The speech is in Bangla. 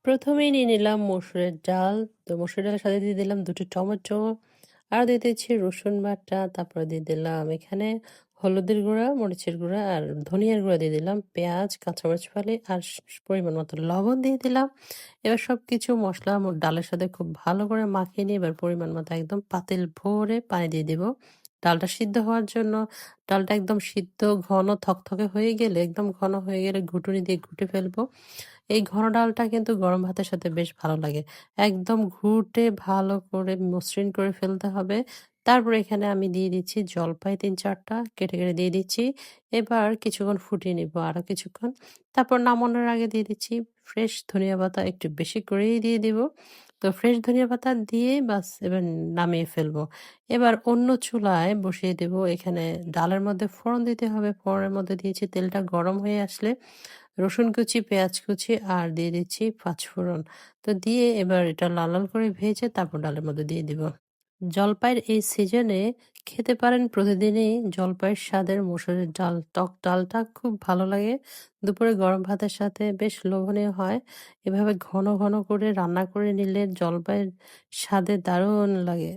প্রথমেই নিয়ে নিলাম মসুরের ডাল। তো মসুরের ডালের সাথে দিয়ে দিলাম ২ টি টমেটো। আর দিয়ে দিচ্ছি রসুন বাটা, তারপরে দিয়ে দিলাম এখানে হলুদের গুঁড়া, মরিচের গুঁড়া আর ধনিয়ার গুঁড়া দিয়ে দিলাম। পেঁয়াজ, কাঁচামরিচ ফালি আর পরিমাণ মতো লবণ দিয়ে দিলাম। এবার সবকিছু মসলা ডালের সাথে খুব ভালো করে মাখিয়ে নিয়ে এবার পরিমাণ মতো একদম পাতিল ভরে পানি দিয়ে দিব। ডালটা সিদ্ধ হওয়ার জন্য ডালটা একদম সিদ্ধ ঘন থকথকে হয়ে গেলে একদম ঘন হয়ে গেলে ঘুটুনি দিয়ে ঘুটে ফেলবো। এই ঘন ডালটা কিন্তু গরম ভাতের সাথে বেশ ভালো লাগে। একদম ঘুটে ভালো করে মসৃণ করে ফেলতে হবে। তারপরে এখানে আমি দিয়ে দিচ্ছি জলপাই ৩-৪ টা কেটে, কেটে দিয়ে দিচ্ছি। এবার কিছুক্ষণ ফুটিয়ে নিব আরো কিছুক্ষণ। তারপর নামানোর আগে দিয়ে দিচ্ছি ফ্রেশ ধনিয়া পাতা একটু বেশি করেই দিয়ে দিব। তো ফ্রেশ ধনিয়া পাতা দিয়ে বাস এবার নামিয়ে ফেলবো। এবার অন্য চুলায় বসিয়ে দেব। এখানে ডালের মধ্যে ফোড়ন দিতে হবে। ফোড়নের মধ্যে দিয়েছি তেলটা গরম হয়ে আসলে রসুন কুচি, পেঁয়াজ কুচি আর দিয়ে দিচ্ছি পাঁচফোড়ন। তো দিয়ে এবার এটা লাল, লাল করে ভেজে তারপর ডালের মধ্যে দিয়ে দিব। জলপাইয়ের এই সিজনে খেতে পারেন প্রতিদিনই জলপাইয়ের স্বাদের মসুরের ডাল। টক ডালটা খুব ভালো লাগে। দুপুরে গরম ভাতের সাথে বেশ লোভনীয় হয়। এভাবে ঘন, ঘন করে রান্না করে নিলে জলপাইয়ের স্বাদে দারুণ লাগে।